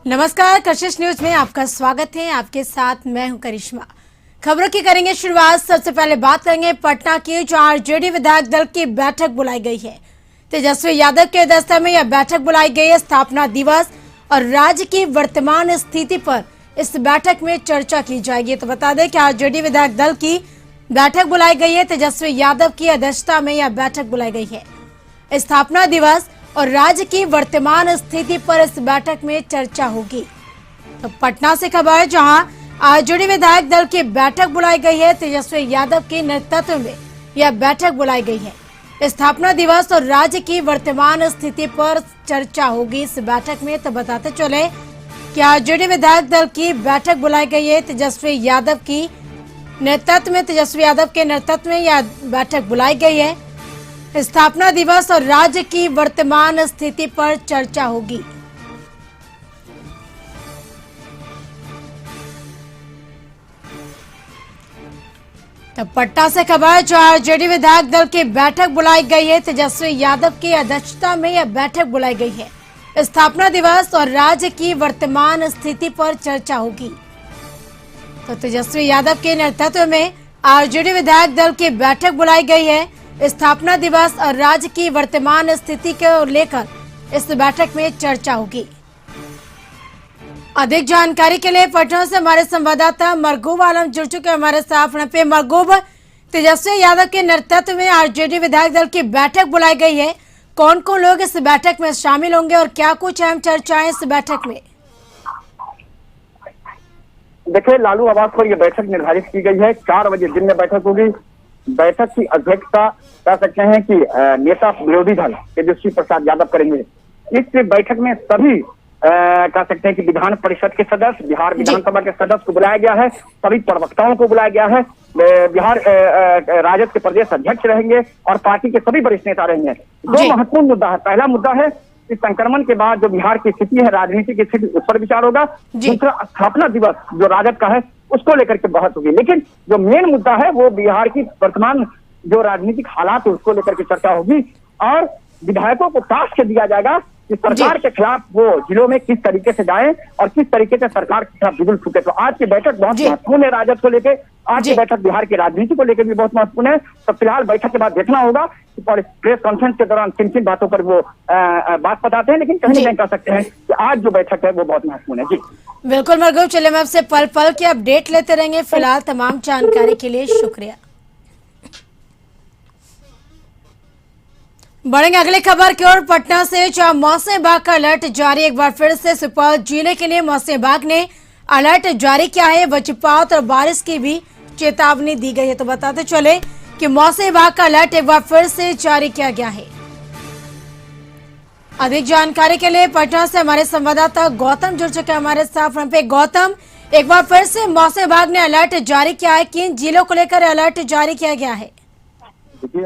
नमस्कार, कशिश न्यूज में आपका स्वागत है। आपके साथ मैं हूं करिश्मा। खबरों की करेंगे शुरुआत। सबसे पहले बात करेंगे पटना की, जहां आरजेडी विधायक दल की बैठक बुलाई गई है। तेजस्वी यादव के अध्यक्षता में यह बैठक बुलाई गई है। स्थापना दिवस और राज्य की वर्तमान स्थिति पर इस बैठक में चर्चा की जाएगी। तो बता दें कि आरजेडी विधायक दल की बैठक बुलाई गई है। तेजस्वी यादव की अध्यक्षता में यह बैठक बुलाई गई है। स्थापना दिवस और राज्य की वर्तमान स्थिति पर इस बैठक में चर्चा होगी। तो पटना से खबर है, जहां आरजेडी विधायक दल की बैठक बुलाई गई है। तेजस्वी यादव के नेतृत्व में यह बैठक बुलाई गई है। स्थापना दिवस और राज्य की वर्तमान स्थिति पर चर्चा होगी इस बैठक में। तो बताते चले कि आरजेडी विधायक दल की बैठक बुलाई गई है। तेजस्वी यादव के नेतृत्व में यह बैठक बुलाई गई है। स्थापना दिवस और राज्य की वर्तमान स्थिति पर चर्चा होगी। तब पटना से खबर, जो आरजेडी विधायक दल की बैठक बुलाई गई है। तेजस्वी यादव की अध्यक्षता में यह बैठक बुलाई गई है। स्थापना दिवस और राज्य की वर्तमान स्थिति पर चर्चा होगी। तो तेजस्वी यादव के नेतृत्व में आरजेडी विधायक दल की बैठक बुलाई गई है। स्थापना दिवस और राज्य की वर्तमान स्थिति को लेकर इस बैठक में चर्चा होगी। अधिक जानकारी के लिए पटना से हमारे संवाददाता मरगूब आलम जुड़ चुके हैं हमारे साथ। पे मरगूब, तेजस्वी यादव के नेतृत्व में आरजेडी विधायक दल की बैठक बुलाई गई है। कौन कौन लोग इस बैठक में शामिल होंगे और क्या कुछ अहम चर्चाएं इस बैठक में? देखिए, लालू आवास पर यह बैठक निर्धारित की गई है। 4 बजे दिन में बैठक होगी। बैठक की अध्यक्षता कह सकते हैं कि नेता विरोधी दल तेजस्वी प्रसाद यादव करेंगे। इस बैठक में सभी कह सकते हैं कि विधान परिषद के सदस्य, बिहार विधानसभा के सदस्य को बुलाया गया है। सभी प्रवक्ताओं को बुलाया गया है। बिहार राजद के प्रदेश अध्यक्ष रहेंगे और पार्टी के सभी वरिष्ठ नेता रहेंगे। 2 महत्वपूर्ण मुद्दा है। पहला मुद्दा है कि संक्रमण के बाद जो बिहार की स्थिति है, राजनीति की स्थिति, उस पर विचार होगा। दूसरा, स्थापना दिवस जो राजद का है उसको लेकर के बहस होगी। लेकिन जो मेन मुद्दा है वो बिहार की वर्तमान जो राजनीतिक हालात है उसको लेकर के चर्चा होगी। और विधायकों को टास्क दिया जाएगा कि सरकार के खिलाफ वो जिलों में किस तरीके से जाएं और किस तरीके से सरकार के खिलाफ बिगुल फूके। तो आज की बैठक बहुत महत्वपूर्ण है राजद को लेकर। आज की बैठक बिहार की राजनीति को लेकर भी बहुत महत्वपूर्ण है। तो फिलहाल बैठक के बाद देखना होगा कि प्रेस कॉन्फ्रेंस के दौरान किन किन बातों पर वो बात बताते हैं। लेकिन कहीं नहीं कह सकते हैं कि आज जो बैठक है वो बहुत महत्वपूर्ण है। जी बिल्कुल मरगूब, चलिए मैं आपसे पल पल की अपडेट लेते रहेंगे। फिलहाल तमाम जानकारी के लिए शुक्रिया। बढ़ेंगे अगली खबर की ओर पटना से, जहां मौसम विभाग का अलर्ट जारी। एक बार फिर से सुपौल जिले के लिए मौसम विभाग ने अलर्ट जारी किया है। वज्रपात और बारिश की भी चेतावनी दी गई है। तो बताते चले कि मौसम विभाग का अलर्ट एक बार फिर से जारी किया गया है। अधिक जानकारी के लिए पटना से हमारे संवाददाता गौतम जुड़ चुके हैं हमारे साथ। पे गौतम, एक बार फिर से मौसम विभाग ने अलर्ट जारी किया है। किन जिलों को लेकर अलर्ट जारी किया गया है? देखिए,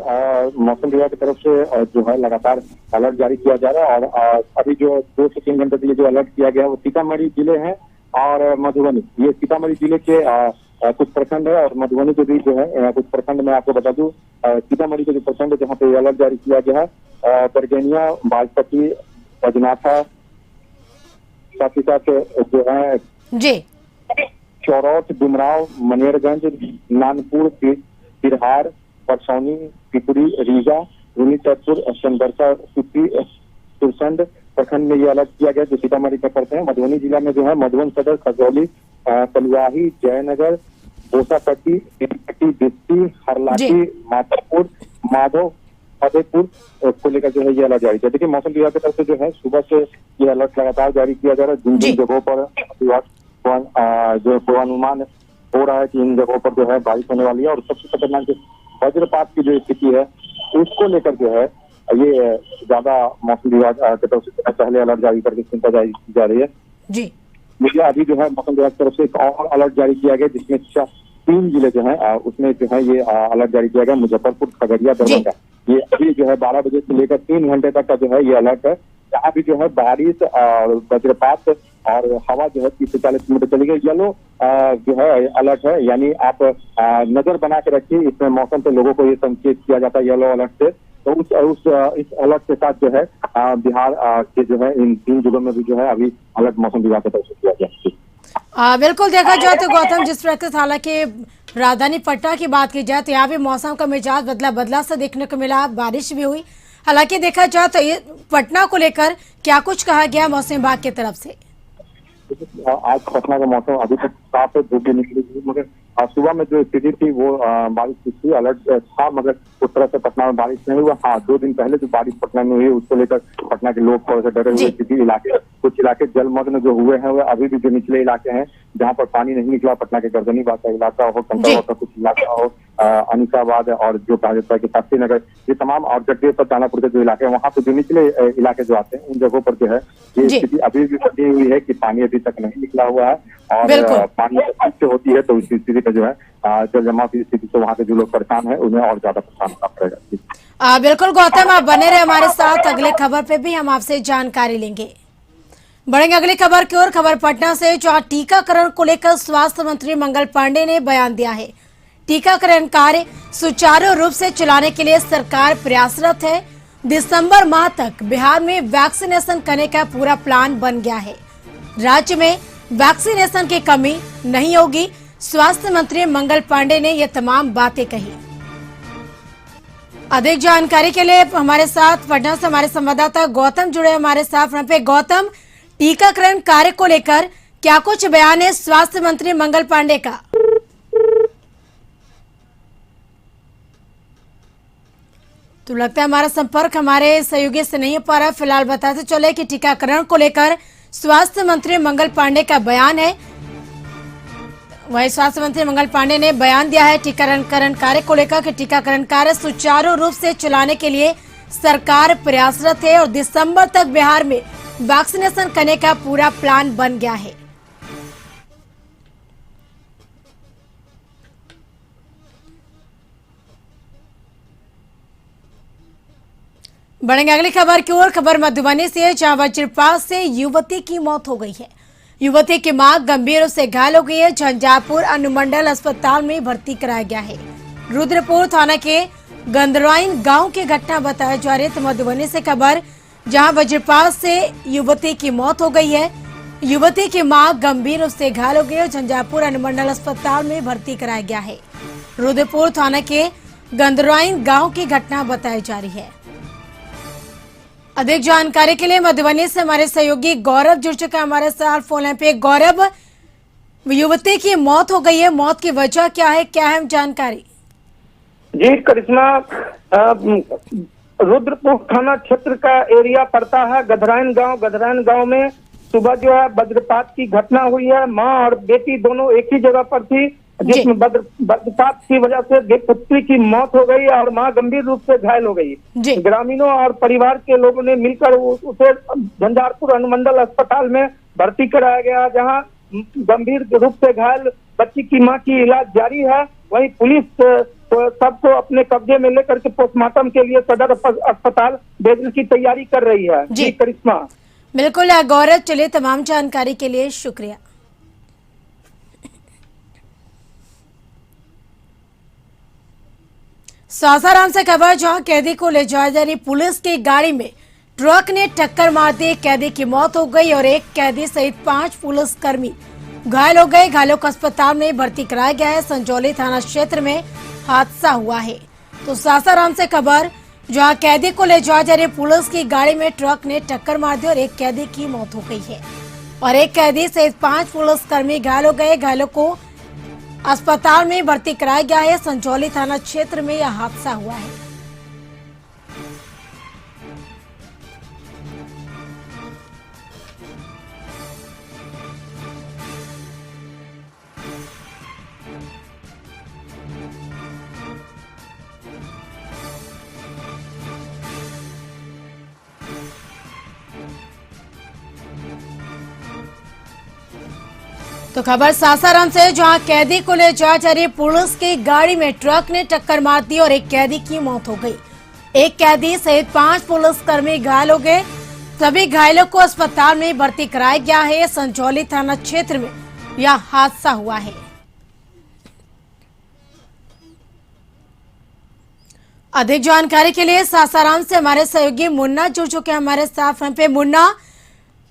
मौसम विभाग की तरफ से जो है लगातार अलर्ट जारी किया जा रहा है। और अभी जो 2 से 3 घंटे के लिए जो अलर्ट किया गया है वो सीतामढ़ी जिले हैं और मधुबनी। ये सीतामढ़ी जिले के कुछ प्रखंड है और मधुबनी के बीच जो है कुछ प्रखंड में आपको बता दूं। सीतामढ़ी के जो प्रखंड है जहाँ पे अलर्ट जारी किया गया है, बरगेनिया, बाजपट्टी, बजनाथा, साथ ही साथ जो है जी चौरौठ, डुमराव, मनेरगंज, नानपुर, तिरहार, परसौनी, पिपरी, रीगा, रूनीतपुर, संदरसा, सुरसंड प्रखंड में ये अलर्ट किया गया जो सीतामढ़ी में पड़ते हैं। मधुबनी जिला में जो है मधुबन सदर, खजौली, कलुआही, जयनगर, बोसापट्टी, बिस्ती, हरलाटी, मातापुर, माधव, फतेहपुर को लेकर जो है ये अलर्ट जारी किया। देखिए, मौसम विभाग की तरफ से जो है सुबह से ये अलर्ट लगातार जारी किया जा रहा है। जिन जिन जगहों पर जो पूर्वानुमान हो रहा है कि इन जगहों पर जो है बारिश होने वाली है और सबसे खतरनाक वज्रपात की जो स्थिति है उसको लेकर जो है ये ज्यादा मौसम विभाग की तरफ से पहले अलर्ट जारी करके चिंता जारी की जा रही है। जी देखिए, अभी जो है मौसम विभाग की तरफ से एक और अलर्ट जारी किया गया जिसमें 3 जिले जो है उसमें जो है ये अलर्ट जारी किया गया। मुजफ्फरपुर, खगड़िया, दरभंगा। ये अभी जो है 12 बजे से लेकर 3 घंटे तक का जो है ये अलर्ट है। यहाँ भी जो है बारिश और वज्रपात और हवा जो है 30 से 40 किलोमीटर चली गई। येलो जो है अलर्ट है, यानी आप नजर बना के रखिए। इसमें मौसम से लोगों को ये संकेत किया जाता है येलो अलर्ट से तो इस अलर्ट के साथ जो है बिहार के जो है इन 3 जिलों में भी जो है अभी अलर्ट मौसम विभाग की तरफ से किया गया। बिल्कुल देखा जाए तो गौतम, जिस प्रकार से हालांकि राजधानी पटना की बात की जाए तो यहाँ भी मौसम का मिजाज बदला सा देखने को मिला, बारिश भी हुई। हालांकि देखा जाए तो ये पटना को लेकर क्या कुछ कहा गया मौसम विभाग की तरफ से? आज पटना का मौसम अभी तक साफ है, धूप भी निकली थी, मगर सुबह में जो स्थिति थी वो बारिश की थी, अलर्ट था, मगर उस तरह से पटना में बारिश नहीं हुआ। हाँ, 2 दिन पहले जो बारिश पटना में हुई उसको लेकर पटना के लोग थोड़े से डरे हुए स्थिति। इलाके कुछ इलाके जलमग्न जो हुए हैं वो अभी भी जो निचले इलाके हैं जहाँ पर पानी नहीं निकला, पटना के गर्दनीबाग का इलाका हो, कंकड़बाग का कुछ इलाका हो, अनिसाबाद और जो भाजपा के शास्त्री नगर, ये तमाम और जगदीश और दानापुर के जो इलाके हैं वहाँ पे जो निचले इलाके जो आते हैं उन जगहों पर जो है ये स्थिति अभी भी बनी हुई है कि पानी अभी तक नहीं निकला हुआ है और पानी से होती है तो इस स्थिति में जो है जल जमाव की स्थिति से वहाँ के जो लोग परेशान है उन्हें और ज्यादा परेशान करना पड़ेगा। बिल्कुल गौतम, आप बने रहे हमारे साथ, अगले खबर पे भी हम आपसे जानकारी लेंगे। बढ़ेंगे अगली खबर की ओर। खबर पटना से, जहां टीकाकरण को लेकर स्वास्थ्य मंत्री मंगल पांडे ने बयान दिया है। टीकाकरण कार्य सुचारू रूप से चलाने के लिए सरकार प्रयासरत है। दिसंबर माह तक बिहार में वैक्सीनेशन करने का पूरा प्लान बन गया है। राज्य में वैक्सीनेशन की कमी नहीं होगी। स्वास्थ्य मंत्री मंगल पांडे ने ये तमाम बातें कही। अधिक जानकारी के लिए हमारे साथ पटना से हमारे संवाददाता गौतम जुड़े हमारे साथ। वहां पे गौतम, टीकाकरण कार्य को लेकर क्या कुछ बयान है स्वास्थ्य मंत्री मंगल पांडे का? तो लगता है हमारा संपर्क हमारे सहयोगी से नहीं हो पा रहा है। फिलहाल बताते चले कि टीकाकरण को लेकर स्वास्थ्य मंत्री मंगल पांडे का बयान है। वही स्वास्थ्य मंत्री मंगल पांडे ने बयान दिया है टीकाकरण कार्य को लेकर कि टीकाकरण कार्य सुचारू रूप से चलाने के लिए सरकार प्रयासरत है और दिसंबर तक बिहार में वैक्सीनेशन करने का पूरा प्लान बन गया है। बढ़ेंगे अगली खबर की ओर। खबर मधुबनी से, जहां वज्रपात से युवती की मौत हो गई है। युवती की मां गंभीर रूप से घायल हो गई है। झंझारपुर अनुमंडल अस्पताल में भर्ती कराया गया है। रुद्रपुर थाना के गंदरवाइन गांव की घटना बताई जा रही है। तो मधुबनी से खबर, जहां वज्रपात से युवती की मौत हो गई है। युवती की मां गंभीर रूप से घायल हो गई है। झंझारपुर अनुमंडल अस्पताल में भर्ती कराया गया है। रुद्रपुर थाना के गंदरवाइन गांव की घटना बताई जा रही है। अधिक जानकारी के लिए मधुबनी से हमारे सहयोगी गौरव जुड़ चुका है हमारे साथ फोन लाइन पे। गौरव, युवती की मौत हो गई है, मौत की वजह क्या है, क्या है जानकारी? जी करिश्मा, रुद्रपुर थाना क्षेत्र का एरिया पड़ता है गधराइन गांव में सुबह जो है वज्रपात की घटना हुई है। मां और बेटी दोनों एक ही जगह पर थी, जिसमें वज्रपात की वजह से पुत्री की मौत हो गई और मां गंभीर रूप से घायल हो गई। ग्रामीणों और परिवार के लोगों ने मिलकर उसे झंझारपुर अनुमंडल अस्पताल में भर्ती कराया गया, जहां गंभीर रूप से घायल बच्ची की मां की इलाज जारी है। वहीं पुलिस सबको अपने कब्जे में लेकर के पोस्टमार्टम के लिए सदर अस्पताल भेजने की तैयारी कर रही है। जी करिश्मा। बिल्कुल गौरव, चलिए तमाम जानकारी के लिए शुक्रिया। सासाराम से खबर, जहां कैदी को ले जाई जा रही पुलिस की गाड़ी में ट्रक ने टक्कर मार दी। कैदी की मौत हो गई और एक कैदी सहित 5 पुलिसकर्मी घायल हो गए। घायलों को अस्पताल में भर्ती कराया गया है। संजौली थाना क्षेत्र में हादसा हुआ है। तो सासाराम से खबर, जहां कैदी को ले जाई जा रही पुलिस की गाड़ी में ट्रक ने टक्कर मार दी और एक कैदी की मौत हो गई है और एक कैदी सहित 5 पुलिसकर्मी घायल हो गए। घायलों को अस्पताल में भर्ती कराया गया है। संजौली थाना क्षेत्र में यह हादसा हुआ है। तो खबर सासाराम से, जहां कैदी को ले जाई जा रही पुलिस की गाड़ी में ट्रक ने टक्कर मार दी और एक कैदी की मौत हो गई। एक कैदी सहित 5 पुलिसकर्मी घायल हो गए। सभी घायलों को अस्पताल में भर्ती कराया गया है। संजौली थाना क्षेत्र में यह हादसा हुआ है। अधिक जानकारी के लिए सासाराम से हमारे सहयोगी मुन्ना जुड़ चुके हैं हमारे साथ फोन पे। मुन्ना,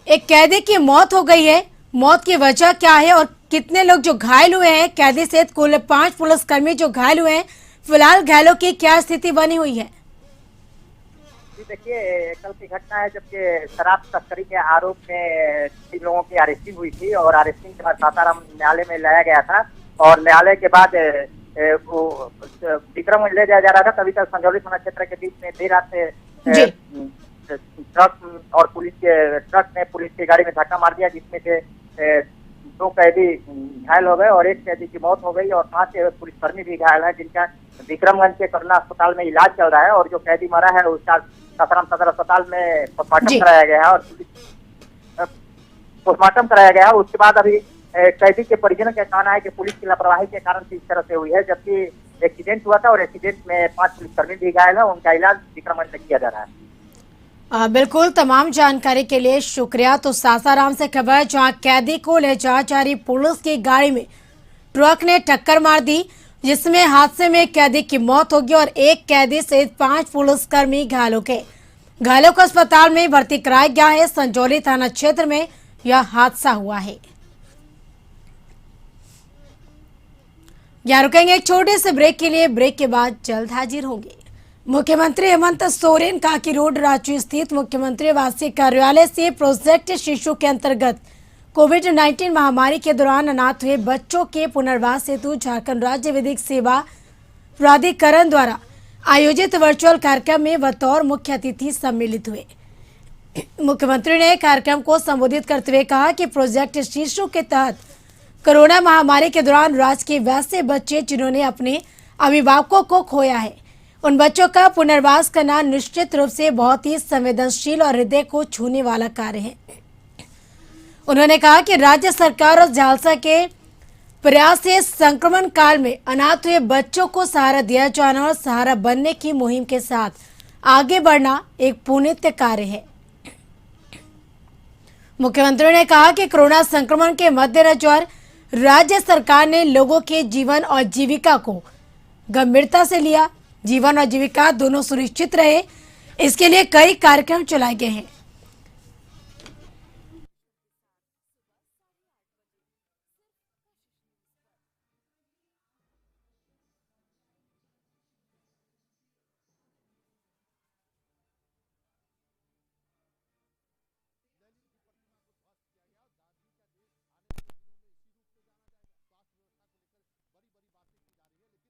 एक कैदी की मौत हो गई है, मौत की वजह क्या है और कितने लोग जो घायल हुए हैं? कैदी सहित कुल 5 पुलिसकर्मी जो घायल हुए हैं, फिलहाल घायलों की क्या स्थिति बनी हुई है? जी देखिए, कल की घटना है जबकि शराब तस्करी के आरोप में 3 लोगों की अरेस्टिंग हुई थी और अरेस्टिंग के बाद सासाराम न्यायालय में लाया गया था और न्यायालय के बाद वो विक्रम ले जाया जा रहा था। तभी तक संजौली थाना क्षेत्र के बीच में देर रात से ट्रक और पुलिस के ट्रक ने पुलिस की गाड़ी में धक्का मार दिया, जिसमें से 2 कैदी घायल हो गए और 1 कैदी की मौत हो गई और 5 पुलिसकर्मी भी घायल है, जिनका विक्रमगंज के करुणा अस्पताल में इलाज चल रहा है और जो कैदी मरा है उसका सासाराम सदर अस्पताल में पोस्टमार्टम कराया गया है और पोस्टमार्टम कराया गया है। उसके बाद अभी कैदी के परिजनों का कहना है कि पुलिस की लापरवाही के कारण से इस तरह से हुई है, जबकि एक्सीडेंट हुआ था और एक्सीडेंट में 5 पुलिसकर्मी भी घायल है, उनका इलाज विक्रमगंज में किया जा रहा है। बिल्कुल, तमाम जानकारी के लिए शुक्रिया। तो सासाराम से खबर, जहां कैदी को ले जा रही पुलिस की गाड़ी में ट्रक ने टक्कर मार दी, जिसमें हादसे में कैदी की मौत हो गई और 1 कैदी सहित 5 पुलिसकर्मी घायल हो गए। घायलों को अस्पताल में भर्ती कराया गया है। संजौली थाना क्षेत्र में यह हादसा हुआ है। यहाँ रुकेंगे एक छोटे से ब्रेक के लिए, ब्रेक के बाद जल्द हाजिर होंगे। मुख्यमंत्री हेमंत सोरेन काकी रोड रांची स्थित मुख्यमंत्री आवासीय कार्यालय से प्रोजेक्ट शिशु के अंतर्गत कोविड-19 महामारी के दौरान अनाथ हुए बच्चों के पुनर्वास हेतु झारखंड राज्य विधिक सेवा प्राधिकरण द्वारा आयोजित वर्चुअल कार्यक्रम में बतौर मुख्य अतिथि सम्मिलित हुए। मुख्यमंत्री ने कार्यक्रम को संबोधित करते हुए कहा कि प्रोजेक्ट शिशु के तहत कोरोना महामारी के दौरान राज्य के वैसे बच्चे जिन्होंने अपने अभिभावकों को खोया है, उन बच्चों का पुनर्वास करना निश्चित रूप से बहुत ही संवेदनशील और हृदय को छूने वाला कार्य है। उन्होंने कहा कि राज्य सरकार और झालसा के प्रयास से संक्रमण काल में अनाथ हुए बच्चों को सहारा दिया जाना और सहारा बनने की मुहिम के साथ आगे बढ़ना एक पुनीत कार्य है। मुख्यमंत्री ने कहा कि कोरोना संक्रमण के मद्देनजर राज्य सरकार ने लोगों के जीवन और जीविका को गंभीरता से लिया। जीवन और जीविका दोनों सुनिश्चित रहे, इसके लिए कई कार्यक्रम चलाए गए हैं।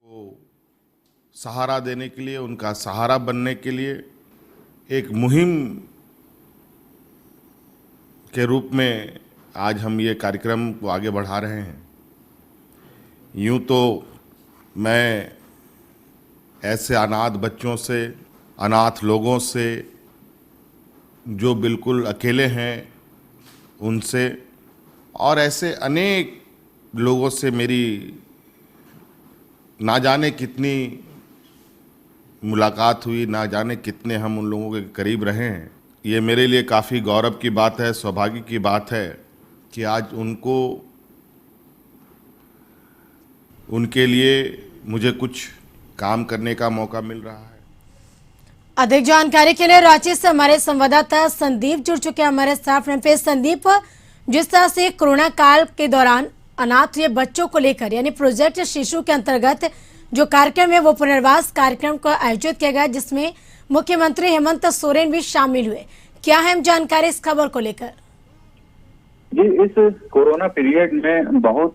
को सहारा देने के लिए, उनका सहारा बनने के लिए एक मुहिम के रूप में आज हम ये कार्यक्रम को आगे बढ़ा रहे हैं। यूँ तो मैं ऐसे अनाथ बच्चों से, अनाथ लोगों से जो बिल्कुल अकेले हैं उनसे और ऐसे अनेक लोगों से मेरी ना जाने कितनी मुलाकात हुई, ना जाने कितने हम उन लोगों के करीब रहे हैं। ये मेरे लिए काफ़ी गौरव की बात है, सौभाग्य की बात है कि आज उनके लिए मुझे कुछ काम करने का मौका मिल रहा है। अधिक जानकारी के लिए रांची से हमारे संवाददाता संदीप जुड़ चुके हैं हमारे साथ पे। संदीप, जिस तरह से कोरोना काल के दौरान अनाथ हुए बच्चों को लेकर यानी प्रोजेक्ट शिशु के अंतर्गत जो कार्यक्रम है वो पुनर्वास कार्यक्रम को आयोजित किया गया, जिसमें मुख्यमंत्री हेमंत सोरेन भी शामिल हुए। क्या है जानकारी इस खबर को लेकर? जी, इस कोरोना पीरियड में बहुत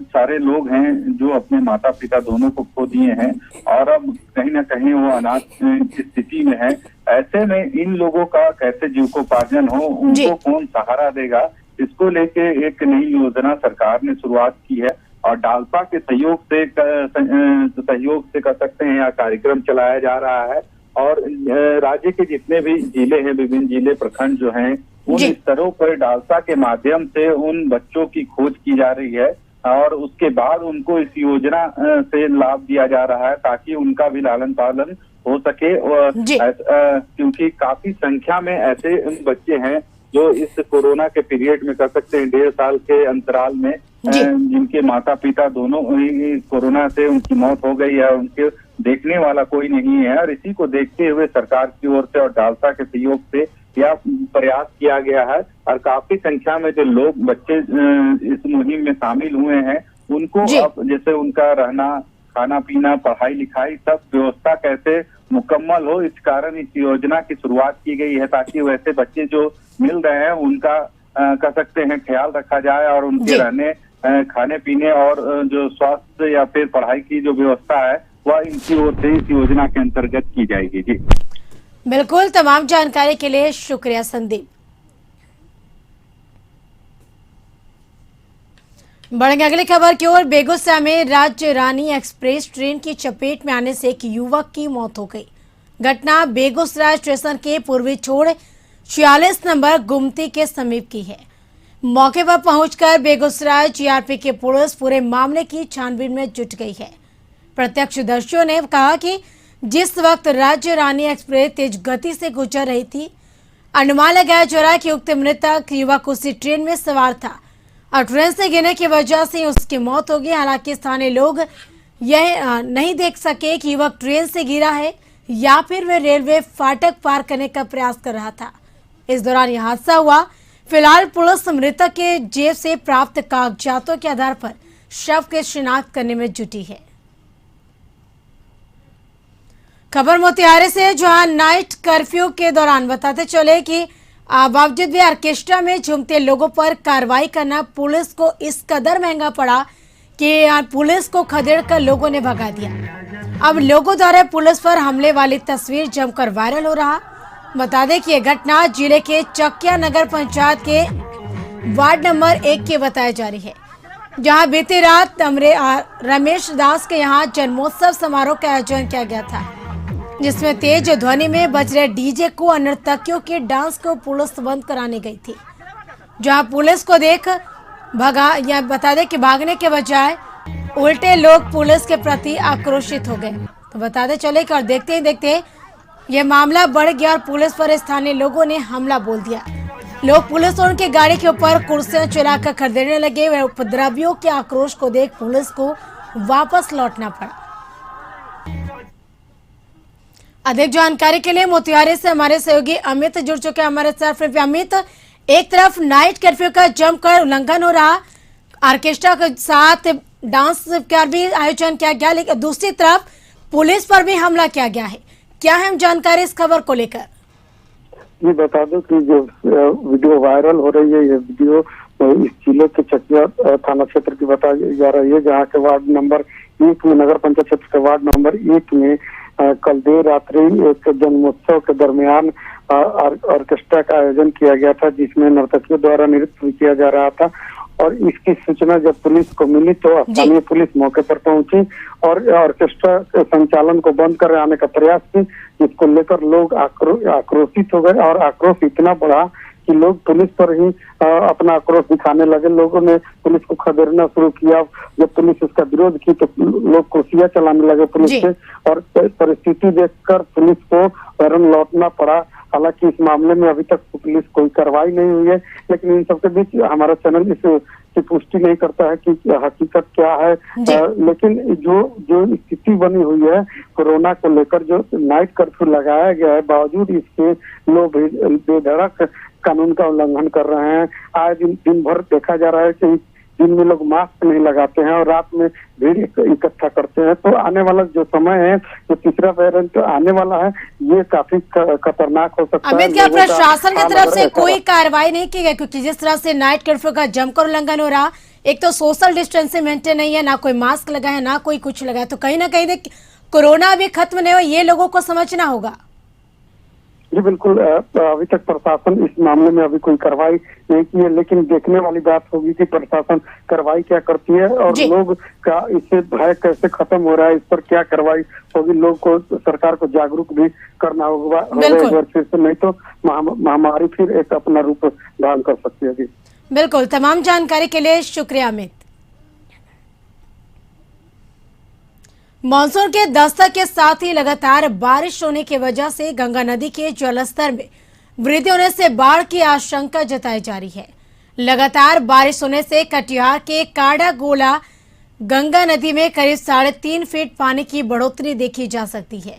सारे लोग हैं जो अपने माता पिता दोनों को खो दिए हैं और अब कहीं ना कहीं वो अनाथ की स्थिति में है। ऐसे में इन लोगों का कैसे जीविकोपार्जन हो, उनको कौन सहारा देगा, इसको लेके एक नई योजना सरकार ने शुरुआत की है और डालपा के सहयोग से कह सकते हैं यह कार्यक्रम चलाया जा रहा है। और राज्य के जितने भी जिले हैं, विभिन्न जिले प्रखंड जो हैं, उन स्तरों पर डालसा के माध्यम से उन बच्चों की खोज की जा रही है और उसके बाद उनको इस योजना से लाभ दिया जा रहा है ताकि उनका भी लालन पालन हो सके। और क्योंकि काफी संख्या में ऐसे बच्चे हैं जो इस कोरोना के पीरियड में कर सकते हैं 1.5 साल के अंतराल में जिनके माता पिता दोनों ही कोरोना से उनकी मौत हो गई है, उनके देखने वाला कोई नहीं है। और इसी को देखते हुए सरकार की ओर से और डालसा के सहयोग से यह प्रयास किया गया है। और काफी संख्या में जो लोग बच्चे इस मुहिम में शामिल हुए हैं, उनको अब जैसे उनका रहना, खाना पीना, पढ़ाई लिखाई सब व्यवस्था कैसे मुकम्मल हो, इस कारण इस योजना की शुरुआत की गई है, ताकि वैसे बच्चे जो मिल रहे हैं उनका कह सकते हैं ख्याल रखा जाए और उनके रहने, खाने पीने और जो स्वास्थ्य या फिर पढ़ाई की जो व्यवस्था है वह इनकी ओर से इस योजना के अंतर्गत की जाएगी। जी बिल्कुल, तमाम जानकारी के लिए शुक्रिया संदीप। बढ़ेंगे अगली खबर की ओर। बेगूसराय में राज्य रानी एक्सप्रेस ट्रेन की चपेट में आने से एक युवक की मौत हो गई। घटना बेगूसराय स्टेशन के पूर्वी छोड़ 46 नंबर गुमती के समीप की है। मौके पर पहुंचकर बेगूसराय जीआरपी की पुलिस पूरे मामले की छानबीन में जुट गई है। प्रत्यक्षदर्शियों ने कहा कि जिस वक्त राज्य रानी एक्सप्रेस तेज गति से गुजर रही थी, अनुमान लगाया जा रहा है कि उक्त मृतक युवक उसी ट्रेन में सवार था और ट्रेन से गिरने की वजह से उसकी मौत हो गई। हालांकि स्थानीय लोग यह नहीं देख सके कि युवक ट्रेन से गिरा है या फिर वे रेलवे फाटक पार करने का प्रयास कर रहा था। इस दौरान यह हादसा हुआ। फिलहाल पुलिस मृतक के जेब से प्राप्त कागजातों के आधार पर शव की शिनाख्त करने में जुटी है। खबर मोतिहारी से, जहां नाइट कर्फ्यू के दौरान बताते चले कि बावजूद भी ऑर्केस्ट्रा में झूमते लोगों पर कार्रवाई करना पुलिस को इस कदर महंगा पड़ा कि पुलिस को खदेड़ कर लोगों ने भगा दिया। अब लोगों द्वारा पुलिस पर हमले वाली तस्वीर जमकर वायरल हो रहा। बता दें कि यह घटना जिले के चकिया नगर पंचायत के वार्ड नंबर 1 की बताई जा रही है, जहां बीती रात रमेश दास के यहां जन्मोत्सव समारोह का आयोजन किया गया था, जिसमें तेज ध्वनि में बज रहे डीजे को और नर्तकियों के डांस को पुलिस बंद कराने गई थी। जहां पुलिस को देख भगा, या बता दें कि भागने के बजाय उल्टे लोग पुलिस के प्रति आक्रोशित हो गए। तो बताते चले कि और देखते ही देखते यह मामला बढ़ गया और पुलिस पर स्थानीय लोगों ने हमला बोल दिया। लोग पुलिस और उनकी गाड़ी के ऊपर कुर्सियां चुराकर खदेड़ने लगे। वह उपद्रवियों के आक्रोश को देख पुलिस को वापस लौटना पड़ा। अधिक जानकारी के लिए मोतिहारी से हमारे सहयोगी अमित जुड़ चुके हैं हमारे साथ। अमित, एक तरफ नाइट कर्फ्यू का जमकर उल्लंघन हो रहा, ऑर्केस्ट्रा के साथ डांस का भी आयोजन किया गया, लेकिन दूसरी तरफ पुलिस पर भी हमला किया गया है। क्या है जानकारी इस खबर को लेकर? ये बता दो कि जो वीडियो वायरल हो रही है, ये वीडियो इस जिले के चकिया थाना क्षेत्र की बताई जा रही है, जहाँ के वार्ड नंबर 1 में, नगर पंचायत क्षेत्र के वार्ड नंबर 1 में कल देर रात्रि एक जन्मोत्सव के दरमियान ऑर्केस्ट्रा का आयोजन किया गया था, जिसमें नर्तकियों द्वारा नृत्य किया जा रहा था। और इसकी सूचना जब पुलिस को मिली तो स्थानीय पुलिस मौके पर पहुंची और ऑर्केस्ट्रा के संचालन को बंद कराने का प्रयास की, जिसको लेकर लोग आक्रोशित हो गए और आक्रोश इतना बढ़ा कि लोग पुलिस पर ही अपना आक्रोश दिखाने लगे। लोगों ने पुलिस को खदेड़ना शुरू किया। जब पुलिस उसका विरोध की तो लोग कुर्सियां चलाने लगे पुलिस से, और परिस्थिति देखकर पुलिस को पैरन लौटना पड़ा। हालांकि इस मामले में अभी तक पुलिस कोई कार्रवाई नहीं हुई है, लेकिन इन सबके बीच हमारा चैनल इसकी पुष्टि नहीं करता है कि हकीकत क्या है। लेकिन जो स्थिति बनी हुई है कोरोना को लेकर, जो नाइट कर्फ्यू लगाया गया है, बावजूद इसके लोग बेधड़क कानून का उल्लंघन कर रहे हैं। आज दिन भर देखा जा रहा है कि दिन में लोग मास्क नहीं लगाते हैं और रात में भीड़ इकट्ठा करते हैं। तो आने वाला जो समय है, जो तीसरा वेरिएंट आने वाला है, ये काफी खतरनाक हो सकता है। अमित, क्या प्रशासन की तरफ से कोई कार्रवाई नहीं की गई? क्योंकि जिस तरह से नाइट कर्फ्यू का जमकर उल्लंघन हो रहा, एक तो सोशल डिस्टेंसिंग मेंटेन नहीं है, ना कोई मास्क लगा है, ना कोई कुछ लगा है, तो कहीं ना कहीं कोरोना अभी खत्म नहीं हो, ये लोगों को समझना होगा। जी बिल्कुल, अभी तक प्रशासन इस मामले में अभी कोई कार्रवाई नहीं की है, लेकिन देखने वाली बात होगी कि प्रशासन कार्रवाई क्या करती है और लोग का इससे भय कैसे खत्म हो रहा है, इस पर क्या कार्रवाई होगी। लोग को, सरकार को जागरूक भी करना होगा एक बार फिर से, नहीं तो महामारी फिर एक अपना रूप धारण कर सकती है। बिल्कुल, तमाम जानकारी के लिए शुक्रिया अमित। मानसून के दस्तक के साथ ही लगातार बारिश होने की वजह से गंगा नदी के जलस्तर में वृद्धि होने से बाढ़ की आशंका जताई जा रही है। लगातार बारिश होने से कटिहार के काड़ा गोला गंगा नदी में करीब 3.5 फीट पानी की बढ़ोतरी देखी जा सकती है।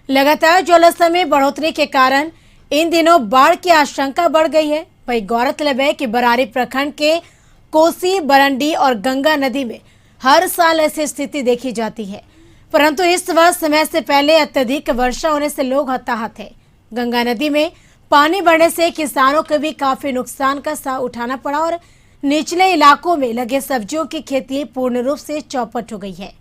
लगातार जलस्तर में बढ़ोतरी के कारण इन दिनों बाढ़ की आशंका बढ़ गई है। वहीं गौरतलब है कि बरारी प्रखंड के कोसी, बरंडी और गंगा नदी में हर साल ऐसी स्थिति देखी जाती है, परंतु इस वर्ष समय से पहले अत्यधिक वर्षा होने से लोग हताहत हैं। गंगा नदी में पानी बढ़ने से किसानों को भी काफी नुकसान का सामना उठाना पड़ा और निचले इलाकों में लगे सब्जियों की खेती पूर्ण रूप से चौपट हो गई है,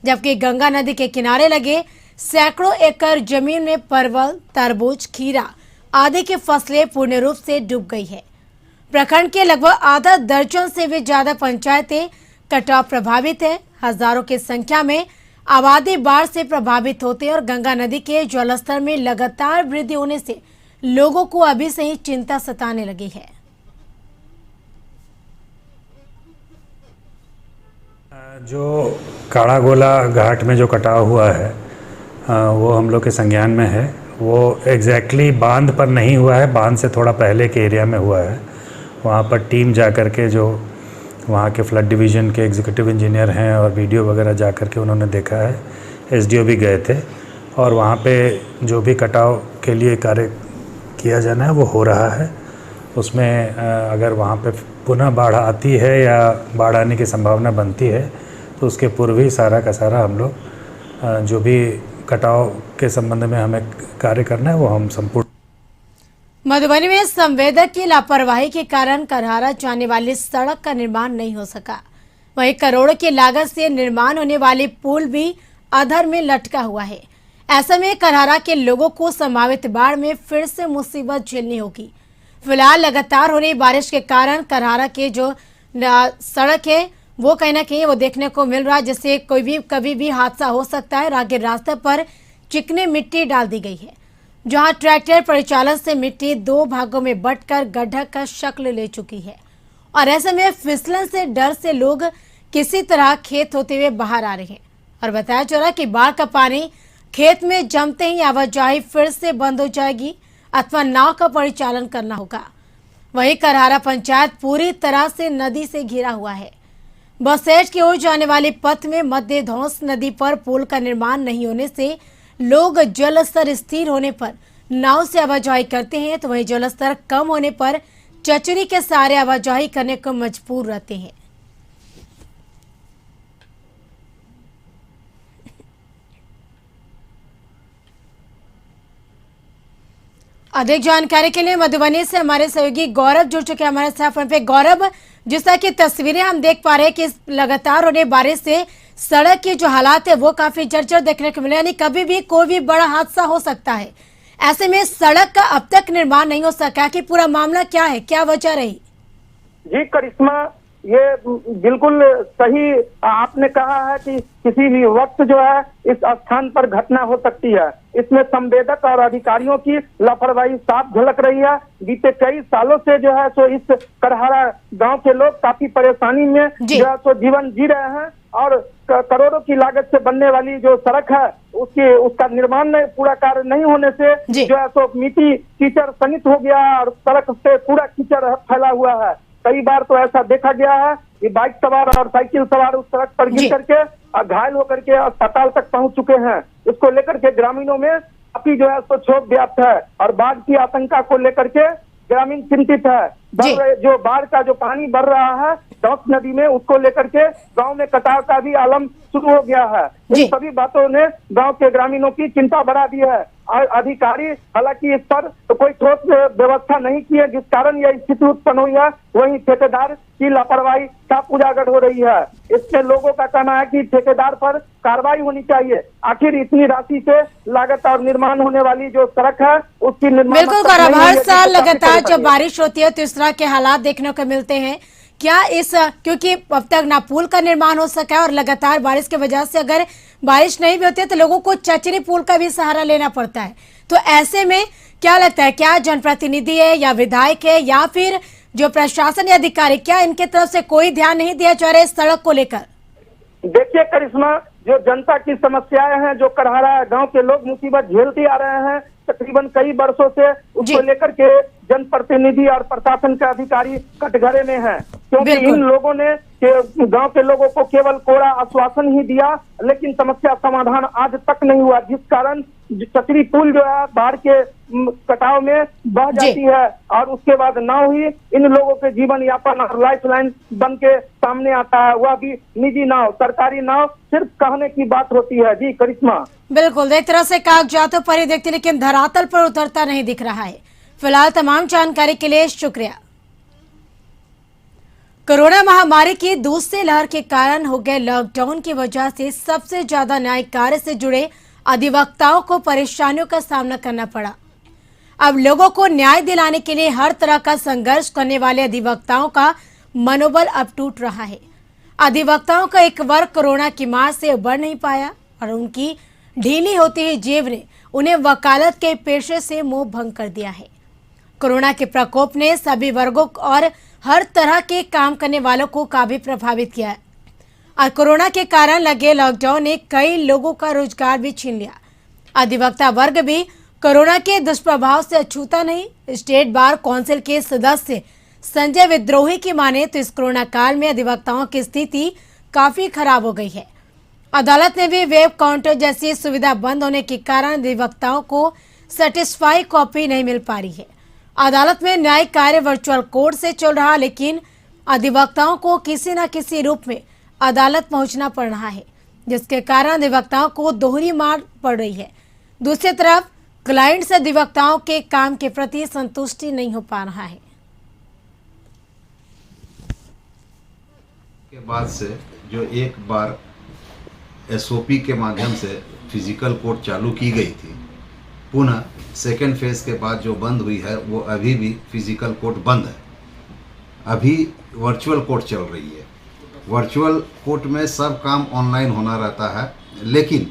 जबकि गंगा नदी के किनारे लगे सैकड़ों एकड़ जमीन में परवल, तरबूज, खीरा आदि की फसलें पूर्ण रूप से डूब गई है। प्रखंड के लगभग आधा दर्जन से भी ज्यादा पंचायतें कटाव प्रभावित है। हजारों की संख्या में आबादी बाढ़ से प्रभावित होते हैं और गंगा नदी के जलस्तर में लगातार वृद्धि होने से लोगों को अभी से ही चिंता सताने लगी है। जो काड़ागोला घाट में जो कटाव हुआ है वो हम लोग के संज्ञान में है। वो एग्जैक्टली बांध पर नहीं हुआ है, बांध से थोड़ा पहले के एरिया में हुआ है। वहाँ पर टीम जा कर के जो वहाँ के फ्लड डिवीज़न के एग्जीक्यूटिव इंजीनियर हैं और वीडियो वगैरह जा कर के उन्होंने देखा है। एसडीओ भी गए थे और वहाँ पे जो भी कटाव के लिए कार्य किया जाना है वो हो रहा है। उसमें अगर वहाँ पे पुनः बाढ़ आती है या बाढ़ आने की संभावना बनती है तो उसके पूर्व ही सारा का सारा हम लोग जो भी कटाव के संबंध में हमें कार्य करना है वो हम संपूर्ण। मधुबनी में संवेदक की लापरवाही के कारण करहारा जाने वाली सड़क का निर्माण नहीं हो सका। वहीं करोड़ों की लागत से निर्माण होने वाली पुल भी अधर में लटका हुआ है। ऐसे में करहारा के लोगों को संभावित बाढ़ में फिर से मुसीबत झेलनी होगी। फिलहाल लगातार हो रही बारिश के कारण करहारा के जो सड़क है वो कहीं ना कहीं वो देखने को मिल रहा है, जिससे कोई भी कभी भी हादसा हो सकता है। आगे रास्ते पर चिकनी मिट्टी डाल दी गई है, जहां ट्रैक्टर परिचालन से मिट्टी 2 भागों में बंटकर गड्ढा का शक्ल ले चुकी है और ऐसे में फिसलन से डर से लोग किसी तरह खेत होते हुए बाहर आ रहे हैं। और बताया जा रहा है कि बाढ़ का पानी खेत में जमते ही आवाजाही फिर से बंद हो जाएगी अथवा नाव का परिचालन करना होगा। वहीं करहारा पंचायत पूरी तरह से नदी से घिरा हुआ है। बसेठ की ओर जाने वाली पथ में मध्य धौंस नदी पर पुल का निर्माण नहीं होने से लोग जलस्तर स्थिर होने पर नाव से आवाजाही करते हैं, तो वहीं जलस्तर कम होने पर चचरी के सहारे आवाजाही करने को मजबूर रहते हैं। अधिक जानकारी के लिए मधुबनी से हमारे सहयोगी गौरव जुड़ चुके हैं हमारे साथ फोन पे। गौरव, जिस तरह की तस्वीरें हम देख पा रहे हैं कि लगातार होने बारिश से सड़क के जो हालात है वो काफी जर्जर देखने को मिले, यानी कभी भी कोई भी बड़ा हादसा हो सकता है। ऐसे में सड़क का अब तक निर्माण नहीं हो सका, कि पूरा मामला क्या है, क्या वजह रही? जी करिश्मा, ये बिल्कुल सही आपने कहा है कि किसी भी वक्त जो है इस स्थान पर घटना हो सकती है। इसमें संवेदक और अधिकारियों की लापरवाही साफ झलक रही है। बीते कई सालों से जो है सो इस करहारा गांव के लोग काफी परेशानी में जो है सो जीवन जी रहे हैं और करोड़ों की लागत से बनने वाली जो सड़क है उसका निर्माण पूरा कार्य नहीं होने से जो है सो मिट्टी कीचड़ सनित हो गया और सड़क से पूरा कीचड़ फैला हुआ है। कई बार तो ऐसा देखा गया है कि बाइक सवार और साइकिल सवार उस सड़क पर गिर करके घायल होकर के अस्पताल तक पहुंच चुके हैं। इसको लेकर के ग्रामीणों में काफी जो है सो क्षोभ व्याप्त है और बाढ़ की आशंका को लेकर के ग्रामीण चिंतित है। जो बाढ़ का जो पानी बढ़ रहा है धौंस नदी में, उसको लेकर के गांव में कटाव का भी आलम शुरू हो गया है। इन सभी बातों ने गांव के ग्रामीणों की चिंता बढ़ा दी है और अधिकारी हालांकि इस पर तो कोई ठोस व्यवस्था नहीं की है, जिस कारण यह स्थिति उत्पन्न हुई है। वहीं ठेकेदार की लापरवाही साफ उजागर हो रही है। इसमें लोगों का कहना है कि ठेकेदार पर कार्रवाई होनी चाहिए। आखिर इतनी राशि से लागत और निर्माण होने वाली जो सड़क है उसकी निर्माण बिल्कुल हर साल लगातार जब बारिश होती है तो इस तरह के हालात देखने को मिलते हैं। क्या इस क्योंकि अब तक ना पुल का निर्माण हो सका है और लगातार बारिश की वजह से अगर बारिश नहीं भी होती है तो लोगों को चचरी पुल का भी सहारा लेना पड़ता है, तो ऐसे में क्या लगता है, क्या जनप्रतिनिधि है या विधायक है या फिर जो प्रशासन या अधिकारी, क्या इनके तरफ से कोई ध्यान नहीं दिया जा रहा है इस सड़क को लेकर? देखिए करिश्मा, जो जनता की समस्याएं हैं, जो करहारा गांव के लोग मुसीबत झेलते आ रहे हैं, तकरीबन कई वर्षों से उसको लेकर के जनप्रतिनिधि और प्रशासन के अधिकारी कटघरे में हैं, क्योंकि बिल्कुल। इन लोगों ने गांव के लोगों को केवल कोरा आश्वासन ही दिया, लेकिन समस्या समाधान आज तक नहीं हुआ, जिस कारण चक्री पुल जो है बाढ़ के कटाव में बह जाती है और उसके बाद नाव ही इन लोगों के जीवन यापन और लाइफ लाइन बन के सामने आता है, वह भी निजी नाव। सरकारी नाव सिर्फ कहने की बात होती है। जी करिश्मा। बिल्कुल, एक तरह से कागजातों पर ही देखते, लेकिन धरातल पर उतरता नहीं दिख रहा है। फिलहाल तमाम जानकारी के लिए शुक्रिया। कोरोना महामारी की दूसरी लहर के कारण हो गए लॉकडाउन की वजह से सबसे ज्यादा न्यायिक कार्य से जुड़े अधिवक्ताओं को परेशानियों का सामना करना पड़ा। अब लोगों को न्याय दिलाने के लिए हर तरह का संघर्ष करने वाले अधिवक्ताओं का मनोबल अब टूट रहा है। अधिवक्ताओं का एक वर्ग कोरोना की मार से उबर नहीं पाया और उनकी ढीली होती हुई जेब ने उन्हें वकालत के पेशे से मुंह भंग कर दिया है। कोरोना के प्रकोप ने सभी वर्गों और हर तरह के काम करने वालों को काफी प्रभावित किया है और कोरोना के कारण लगे लॉकडाउन ने कई लोगों का रोजगार भी छीन लिया। अधिवक्ता वर्ग भी कोरोना के दुष्प्रभाव से अछूता नहीं। स्टेट बार काउंसिल के सदस्य संजय विद्रोही की माने तो इस कोरोना काल में अधिवक्ताओं की स्थिति काफी खराब हो गई है। अदालत ने भी वेब काउंटर जैसी सुविधा बंद होने के कारण अधिवक्ताओं को सेटिस्फाई कॉपी नहीं मिल पा रही है। अदालत में न्यायिक कार्य वर्चुअल कोर्ट से चल रहा, लेकिन अधिवक्ताओं को किसी न किसी रूप में अदालत पहुंचना पड़ रहा है, जिसके कारण अधिवक्ताओं को दोहरी मार पड़ रही है। दूसरी तरफ क्लाइंट्स अधिवक्ताओं के काम के प्रति संतुष्टि नहीं हो पा रहा है। के बाद से जो एक बार एसओपी के माध्यम से फिजिकल कोर्ट चालू की गई थी, पुनः सेकेंड फेज के बाद जो बंद हुई है वो अभी भी फिजिकल कोर्ट बंद है। अभी वर्चुअल कोर्ट चल रही है। वर्चुअल कोर्ट में सब काम ऑनलाइन होना रहता है, लेकिन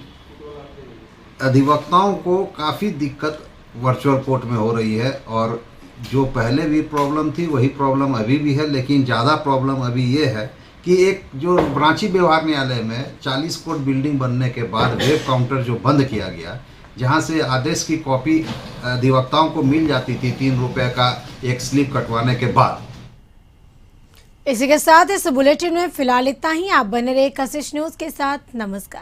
अधिवक्ताओं को काफ़ी दिक्कत वर्चुअल कोर्ट में हो रही है और जो पहले भी प्रॉब्लम थी वही प्रॉब्लम अभी भी है, लेकिन ज़्यादा प्रॉब्लम अभी ये है कि एक जो रांची व्यवहार न्यायालय में 40 कोर्ट बिल्डिंग बनने के बाद वेब काउंटर जो बंद किया गया, जहां से आदेश की कॉपी अधिवक्ताओं को मिल जाती थी 3 रुपये का एक स्लिप कटवाने के बाद। इसी के साथ इस बुलेटिन में फिलहाल इतना ही। आप बने रहे कशिश न्यूज के साथ। नमस्कार।